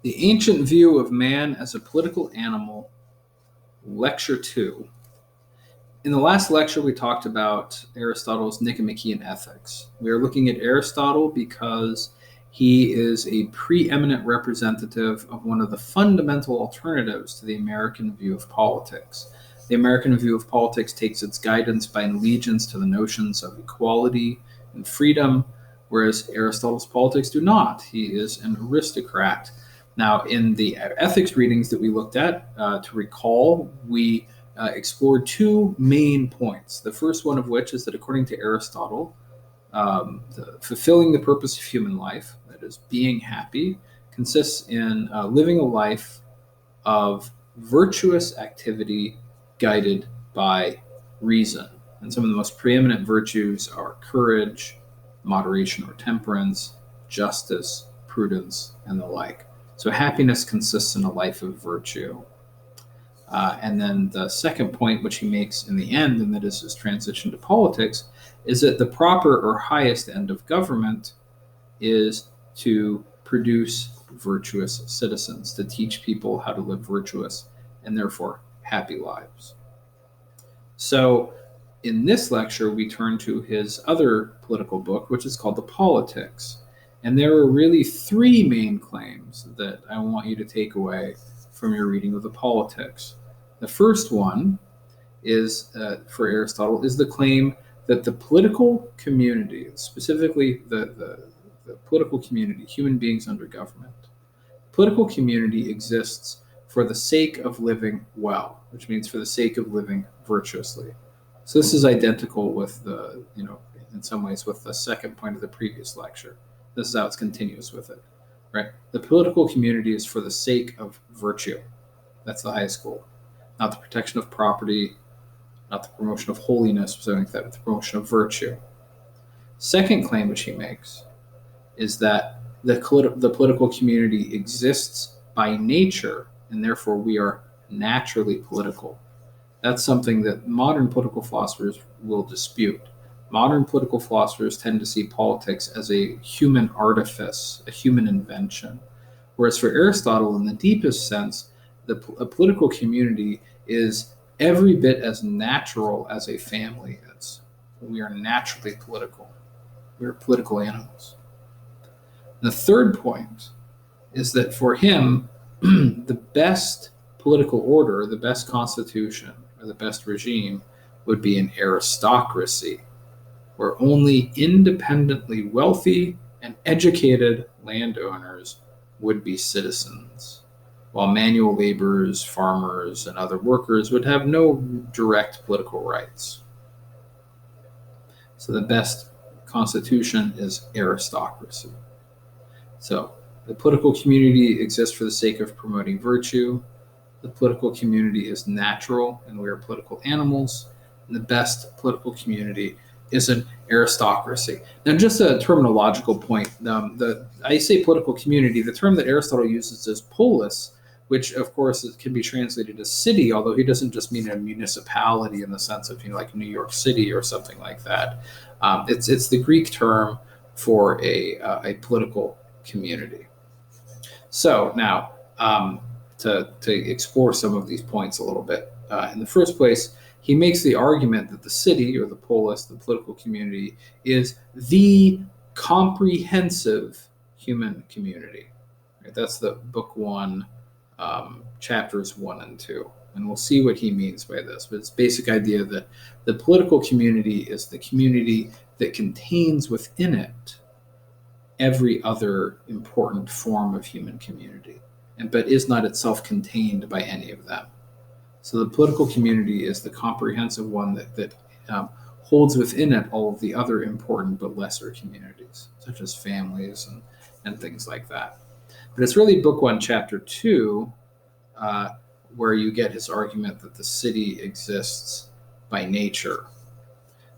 The Ancient View of Man as a Political Animal, Lecture 2. In the last lecture, we talked about Aristotle's Nicomachean Ethics. We are looking at Aristotle because he is a preeminent representative of one of the fundamental alternatives to the American view of politics. The American view of politics takes its guidance by an allegiance to the notions of equality and freedom, whereas Aristotle's politics do not. He is an aristocrat. Now, in the ethics readings that we looked at, to recall, we explored two main points. The first one of which is that according to Aristotle, fulfilling the purpose of human life, that is, being happy, consists in living a life of virtuous activity guided by reason. And some of the most preeminent virtues are courage, moderation or temperance, justice, prudence, and the like. So happiness consists in a life of virtue. And then the second point, which he makes in the end, and that is his transition to politics, is that the proper or highest end of government is to produce virtuous citizens, to teach people how to live virtuous and therefore happy lives. So in this lecture, we turn to his other political book, which is called The Politics. And there are really three main claims that I want you to take away from your reading of The Politics. The first one is, for Aristotle, is the claim that the political community, specifically the political community, human beings under government, political community exists for the sake of living well, which means for the sake of living virtuously. So this is identical with in some ways with the second point of the previous lecture. This is how it's continuous with it, right? The political community is for the sake of virtue. That's the highest goal. Not the protection of property, not the promotion of holiness, or something like that, but the promotion of virtue. Second claim which he makes is that the political community exists by nature, and therefore we are naturally political. That's something that modern political philosophers will dispute. Modern political philosophers tend to see politics as a human artifice, a human invention. Whereas for Aristotle, in the deepest sense, a political community is every bit as natural as a family is. We are naturally political. We are political animals. The third point is that for him, the best political order, the best constitution, or the best regime would be an aristocracy, where only independently wealthy and educated landowners would be citizens, while manual laborers, farmers, and other workers would have no direct political rights. So the best constitution is aristocracy. So the political community exists for the sake of promoting virtue. The political community is natural, and we are political animals. And the best political community is an aristocracy. Now, just a terminological point. I say political community. The term that Aristotle uses is polis, which, of course, can be translated as city, although he doesn't just mean a municipality in the sense of like New York City or something like that. It's the Greek term for a political community. So now, to explore some of these points a little bit. In the first place, he makes the argument that the city, or the polis, the political community, is the comprehensive human community. Right? That's the book 1, chapters 1 and 2. And we'll see what he means by this. But it's basic idea that the political community is the community that contains within it every other important form of human community, but is not itself contained by any of them. So the political community is the comprehensive one that holds within it all of the other important but lesser communities, such as families and things like that. But it's really book 1, chapter 2, where you get his argument that the city exists by nature.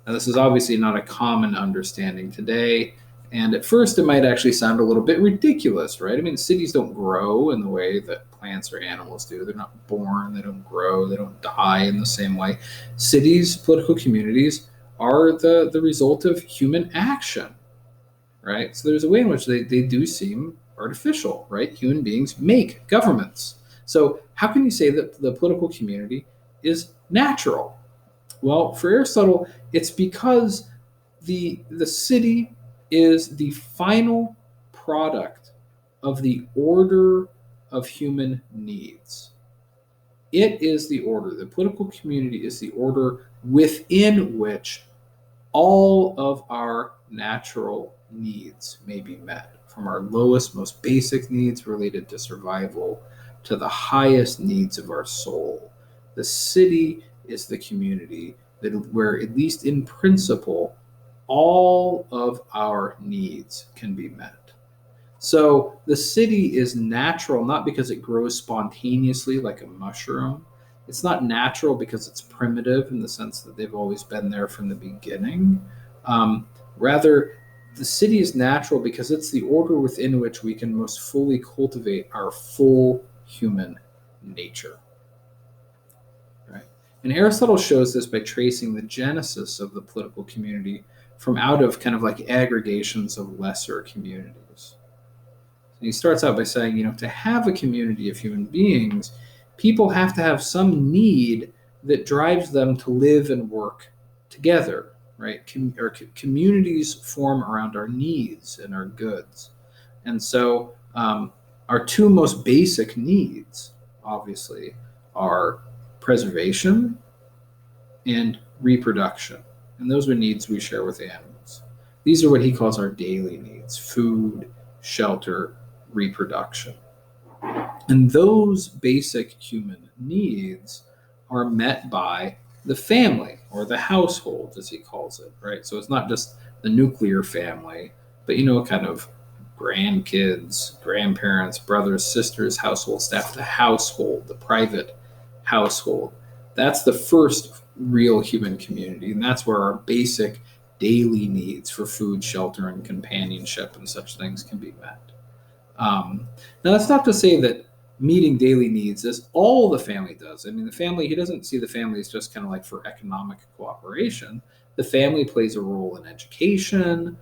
Now, this is obviously not a common understanding today. And at first, it might actually sound a little bit ridiculous, right? I mean, cities don't grow in the way that plants or animals do. They're not born, they don't grow, they don't die in the same way. Cities, political communities, are the result of human action, right? So there's a way in which they do seem artificial, right? Human beings make governments. So how can you say that the political community is natural? Well, for Aristotle, it's because the city is the final product of the order of human needs. It is the order. The political community is the order within which all of our natural needs may be met, from our lowest, most basic needs related to survival to the highest needs of our soul. The city is the community where, at least in principle, all of our needs can be met. So the city is natural not because it grows spontaneously like a mushroom. It's not natural because it's primitive in the sense that they've always been there from the beginning. Rather, the city is natural because it's the order within which we can most fully cultivate our full human nature. Right? And Aristotle shows this by tracing the genesis of the political community from out of kind of like aggregations of lesser communities. And he starts out by saying, to have a community of human beings, people have to have some need that drives them to live and work together, right? Communities form around our needs and our goods. And so our two most basic needs, obviously, are preservation and reproduction. And those are needs we share with animals. These are what he calls our daily needs: food, shelter, reproduction. And those basic human needs are met by the family, or the household, as he calls it, right? So it's not just the nuclear family, but, kind of grandkids, grandparents, brothers, sisters, household staff, the household, the private household. That's the first real human community. And that's where our basic daily needs for food, shelter, and companionship and such things can be met. Now, that's not to say that meeting daily needs is all the family does. I mean, the family, he doesn't see the family as just kind of like for economic cooperation. The family plays a role in education,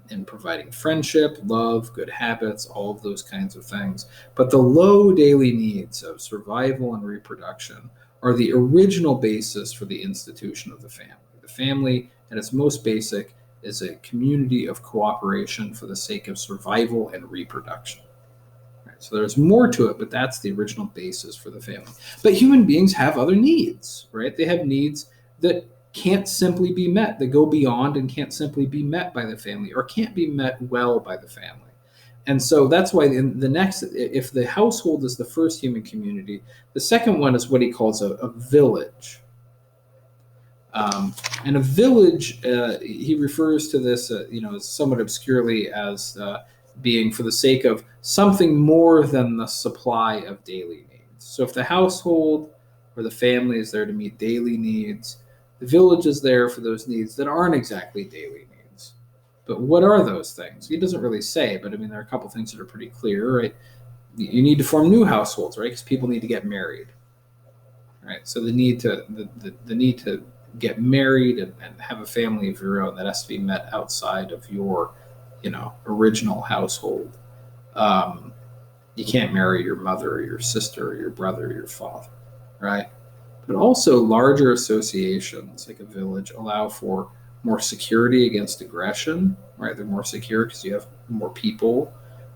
in providing friendship, love, good habits, all of those kinds of things. But the low daily needs of survival and reproduction are the original basis for the institution of the family. The family, at its most basic, is a community of cooperation for the sake of survival and reproduction. Right, so there's more to it, but that's the original basis for the family. But human beings have other needs, right? They have needs that can't simply be met, that go beyond and can't simply be met by the family, or can't be met well by the family. And so that's why in the next, if the household is the first human community, the second one is what he calls a village. And a village, he refers to this, somewhat obscurely as being for the sake of something more than the supply of daily needs. So if the household or the family is there to meet daily needs, the village is there for those needs that aren't exactly daily needs. But what are those things? He doesn't really say, but I mean, there are a couple things that are pretty clear, right? You need to form new households, right? Because people need to get married, right? So the need to get married and have a family of your own, that has to be met outside of your, original household. You can't marry your mother or your sister or your brother or your father, right? But also larger associations like a village allow for more security against aggression, right? They're more secure because you have more people.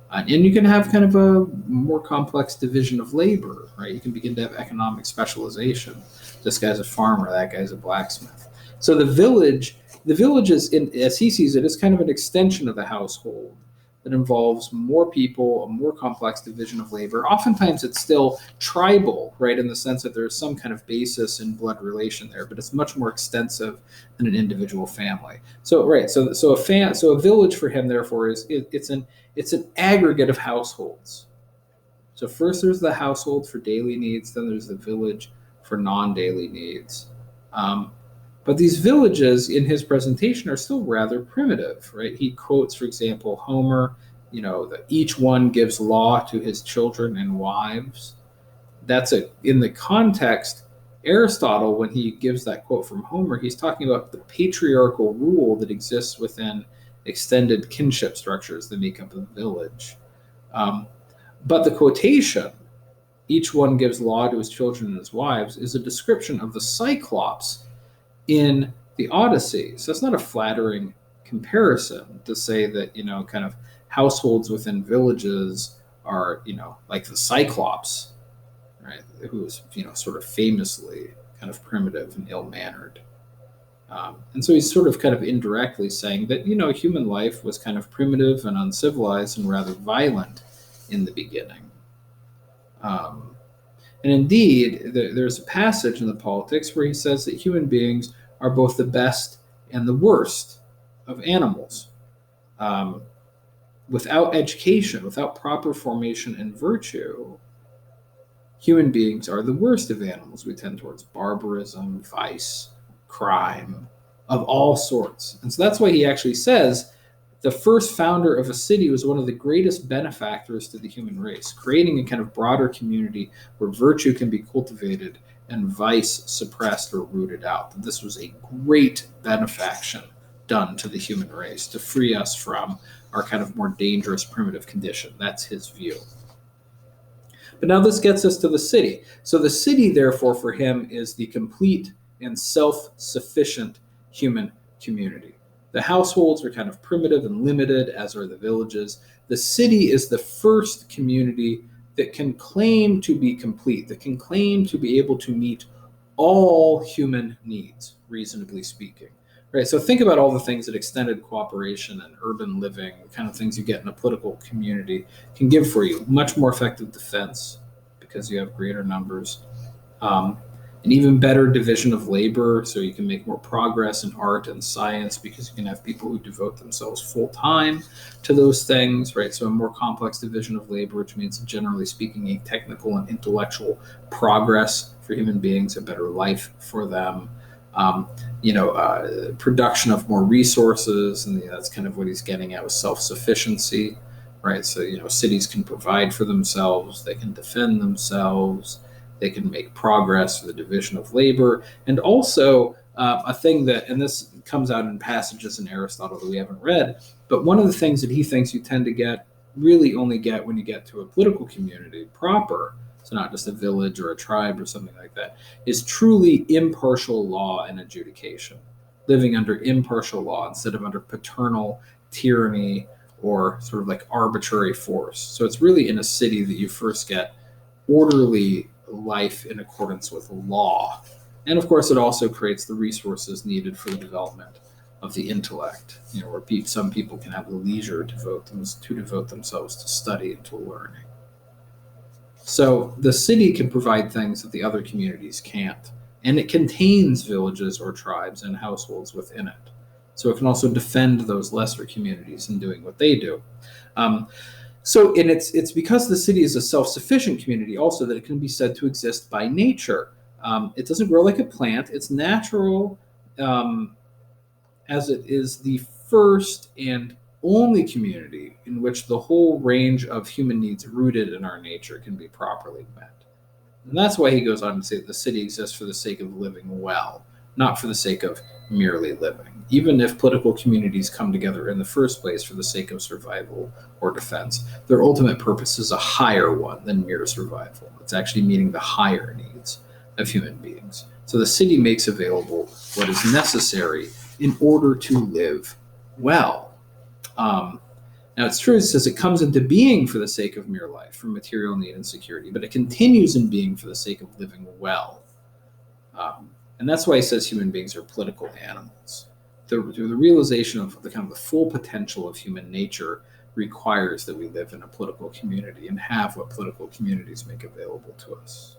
And you can have kind of a more complex division of labor, right? You can begin to have economic specialization. This guy's a farmer, that guy's a blacksmith. So the village is, as he sees it, is kind of an extension of the household that involves more people, a more complex division of labor. Oftentimes it's still tribal, right, in the sense that there's some kind of basis in blood relation there, but it's much more extensive than an individual family. So a village for him, therefore, it's an aggregate of households. So first there's the household for daily needs, then there's the village for non-daily needs. But these villages in his presentation are still rather primitive, right? He quotes, for example, Homer, that each one gives law to his children and wives. In the context, Aristotle, when he gives that quote from Homer, he's talking about the patriarchal rule that exists within extended kinship structures that make up a village. Um, but the quotation, each one gives law to his children and his wives, is a description of the Cyclops in the Odyssey. So it's not a flattering comparison to say that, kind of households within villages are, like the Cyclops, right? Who is, sort of famously kind of primitive and ill-mannered. And so he's sort of kind of indirectly saying that, human life was kind of primitive and uncivilized and rather violent in the beginning. And indeed, there's a passage in the Politics where he says that human beings are both the best and the worst of animals. Without education, without proper formation and virtue, human beings are the worst of animals. We tend towards barbarism, vice, crime of all sorts. And so that's why he actually says the first founder of a city was one of the greatest benefactors to the human race, creating a kind of broader community where virtue can be cultivated and vice suppressed or rooted out. This was a great benefaction done to the human race to free us from our kind of more dangerous primitive condition. That's his view. But now this gets us to the city. So the city, therefore, for him is the complete and self-sufficient human community. The households are kind of primitive and limited, as are the villages. The city is the first community that can claim to be complete, that can claim to be able to meet all human needs, reasonably speaking. Right? So think about all the things that extended cooperation and urban living, the kind of things you get in a political community, can give for you. Much more effective defense because you have greater numbers. An even better division of labor, so you can make more progress in art and science because you can have people who devote themselves full time to those things, right? So a more complex division of labor, which means, generally speaking, a technical and intellectual progress for human beings, a better life for them. Production of more resources, and that's kind of what he's getting at with self-sufficiency, right? So, cities can provide for themselves, they can defend themselves, they can make progress through the division of labor. And also a thing that, and this comes out in passages in Aristotle that we haven't read, but one of the things that he thinks you tend to really only get when you get to a political community proper, so not just a village or a tribe or something like that, is truly impartial law and adjudication, living under impartial law instead of under paternal tyranny or sort of like arbitrary force. So it's really in a city that you first get orderly life in accordance with law. And of course, it also creates the resources needed for the development of the intellect, where some people can have the leisure to devote themselves to study and to learning. So the city can provide things that the other communities can't, and it contains villages or tribes and households within it. So it can also defend those lesser communities in doing what they do. So it's because the city is a self-sufficient community also that it can be said to exist by nature. It doesn't grow like a plant. It's natural, as it is the first and only community in which the whole range of human needs rooted in our nature can be properly met. And that's why he goes on to say that the city exists for the sake of living well, not for the sake of merely living. Even if political communities come together in the first place for the sake of survival or defense, their ultimate purpose is a higher one than mere survival. It's actually meeting the higher needs of human beings. So the city makes available what is necessary in order to live well. Now, it's true, it says it comes into being for the sake of mere life, for material need and security, but it continues in being for the sake of living well. And that's why he says human beings are political animals. The realization of the kind of the full potential of human nature requires that we live in a political community and have what political communities make available to us.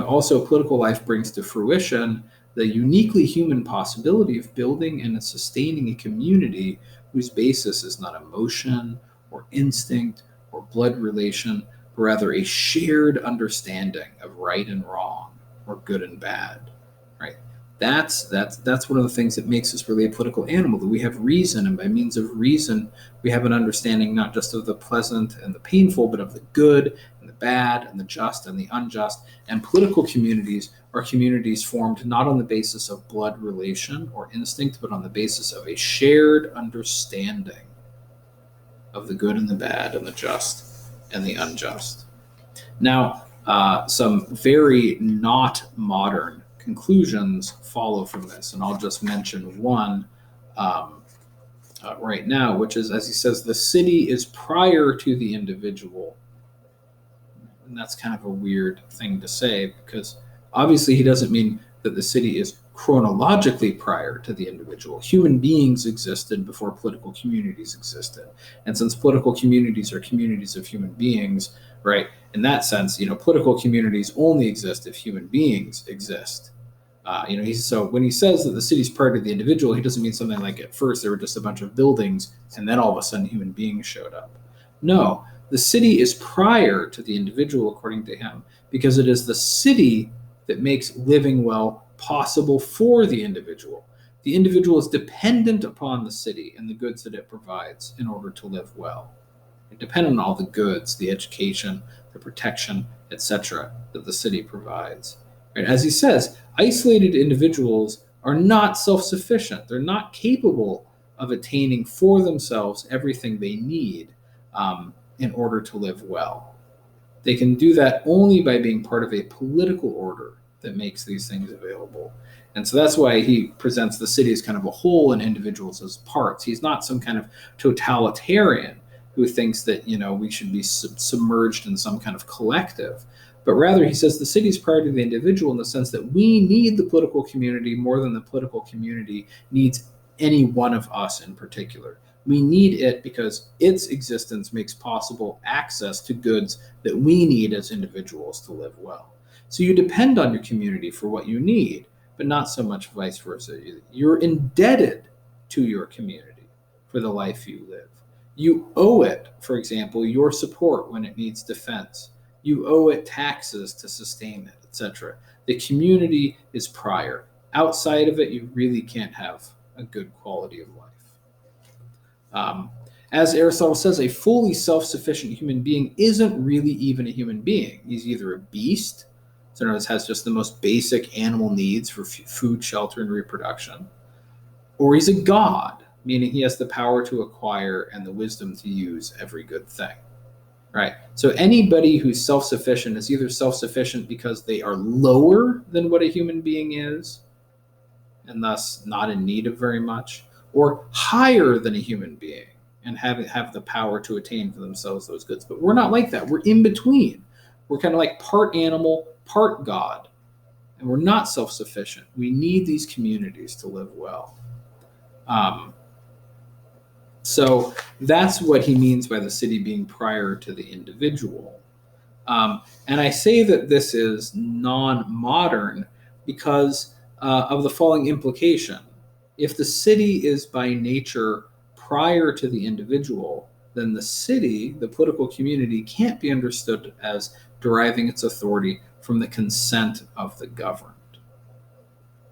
Also political life brings to fruition the uniquely human possibility of building and sustaining a community whose basis is not emotion or instinct or blood relation, but rather a shared understanding of right and wrong or good and bad. Right? That's one of the things that makes us really a political animal, that we have reason, and by means of reason, we have an understanding not just of the pleasant and the painful, but of the good and the bad and the just and the unjust. And political communities are communities formed not on the basis of blood relation or instinct, but on the basis of a shared understanding of the good and the bad and the just and the unjust. Now, some very not modern conclusions follow from this, and I'll just mention one right now, which is, as he says, the city is prior to the individual. And that's kind of a weird thing to say, because obviously he doesn't mean that the city is chronologically prior to the individual. Human beings existed before political communities existed. And since political communities are communities of human beings, right, in that sense, political communities only exist if human beings exist. So when he says that the city's prior to the individual, he doesn't mean something like at first there were just a bunch of buildings and then all of a sudden human beings showed up. No, the city is prior to the individual, according to him, because it is the city that makes living well possible for the individual. The individual is dependent upon the city and the goods that it provides in order to live well. It's dependent on all the goods, the education, the protection, etc., that the city provides. Right? As he says, isolated individuals are not self-sufficient. They're not capable of attaining for themselves everything they need in order to live well. They can do that only by being part of a political order that makes these things available. And so that's why he presents the city as kind of a whole and individuals as parts. He's not some kind of totalitarian who thinks that, we should be submerged in some kind of collective. But rather, he says the city is prior to the individual in the sense that we need the political community more than the political community needs any one of us in particular. We need it because its existence makes possible access to goods that we need as individuals to live well. So you depend on your community for what you need, but not so much vice versa. You're indebted to your community for the life you live. You owe it, for example, your support when it needs defense. You owe it taxes to sustain it, etc. The community is prior. Outside of it, you really can't have a good quality of life. As Aristotle says, a fully self-sufficient human being isn't really even a human being. He's either a beast, so in other words, has just the most basic animal needs for food, shelter, and reproduction, or he's a god, meaning he has the power to acquire and the wisdom to use every good thing. Right? So anybody who's self-sufficient is either self-sufficient because they are lower than what a human being is, and thus not in need of very much, or higher than a human being and have the power to attain for themselves those goods. But we're not like that. We're in between. We're kind of like part animal, part God. And we're not self-sufficient. We need these communities to live well. So that's what he means by the city being prior to the individual. And I say that this is non-modern because of the following implication. If the city is by nature prior to the individual, then the city, the political community, can't be understood as deriving its authority from the consent of the governed.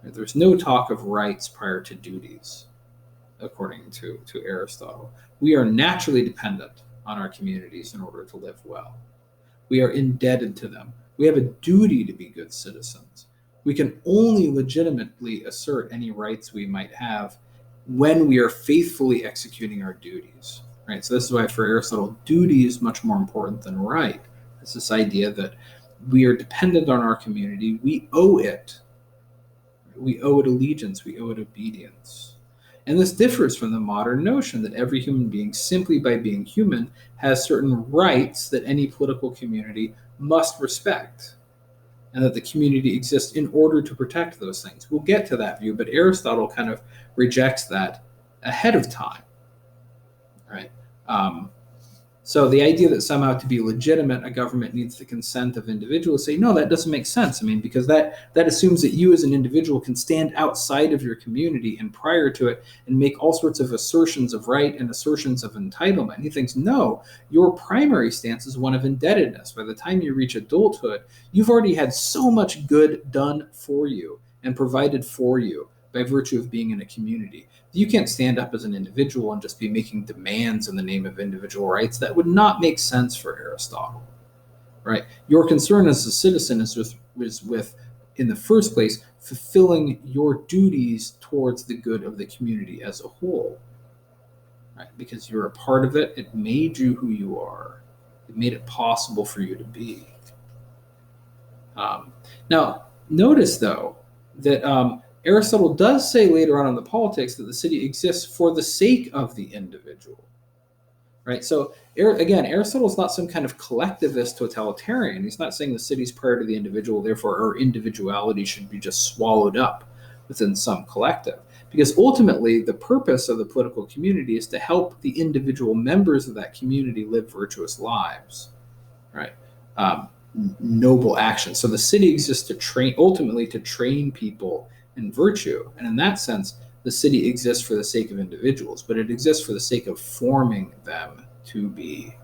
There's no talk of rights prior to duties, according to Aristotle. We are naturally dependent on our communities in order to live well. We are indebted to them. We have a duty to be good citizens. We can only legitimately assert any rights we might have when we are faithfully executing our duties. Right? So this is why for Aristotle, duty is much more important than right. It's this idea that we are dependent on our community. We owe it. We owe it allegiance. We owe it obedience. And this differs from the modern notion that every human being, simply by being human, has certain rights that any political community must respect, and that the community exists in order to protect those things. We'll get to that view, but Aristotle kind of rejects that ahead of time, right? So the idea that somehow to be legitimate, a government needs the consent of individuals, say, no, that doesn't make sense. I mean, because that assumes that you as an individual can stand outside of your community and prior to it and make all sorts of assertions of right and assertions of entitlement. He thinks, no, your primary stance is one of indebtedness. By the time you reach adulthood, you've already had so much good done for you and provided for you by virtue of being in a community. You can't stand up as an individual and just be making demands in the name of individual rights. That would not make sense for Aristotle, right? Your concern as a citizen is with, in the first place, fulfilling your duties towards the good of the community as a whole. right? Because you're a part of it. It made you who you are. It made it possible for you to be. Now, notice though that Aristotle does say later on in the Politics that the city exists for the sake of the individual, right? So again, Aristotle is not some kind of collectivist totalitarian. He's not saying the city's prior to the individual, therefore our individuality should be just swallowed up within some collective. Because ultimately, the purpose of the political community is to help the individual members of that community live virtuous lives, right? Noble actions. So the city exists to ultimately to train people in virtue. And in that sense, the city exists for the sake of individuals, but it exists for the sake of forming them to be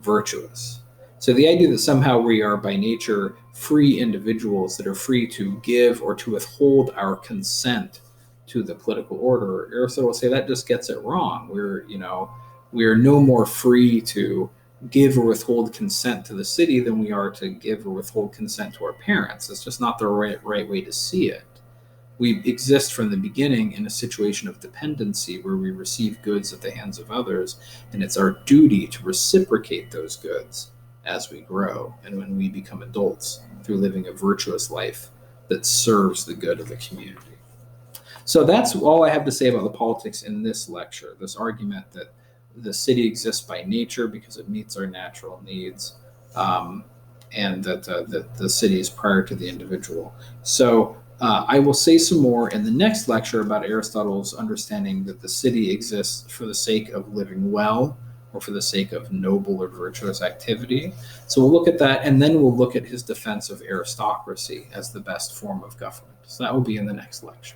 virtuous. So the idea that somehow we are by nature free individuals that are free to give or to withhold our consent to the political order, Aristotle will say that just gets it wrong. We are no more free to give or withhold consent to the city than we are to give or withhold consent to our parents. It's just not the right way to see it. We exist from the beginning in a situation of dependency where we receive goods at the hands of others, and it's our duty to reciprocate those goods as we grow and when we become adults through living a virtuous life that serves the good of the community. So that's all I have to say about the Politics in this lecture, this argument that the city exists by nature because it meets our natural needs, and that the city is prior to the individual. So I will say some more in the next lecture about Aristotle's understanding that the city exists for the sake of living well or for the sake of noble or virtuous activity. So we'll look at that, and then we'll look at his defense of aristocracy as the best form of government. So that will be in the next lecture.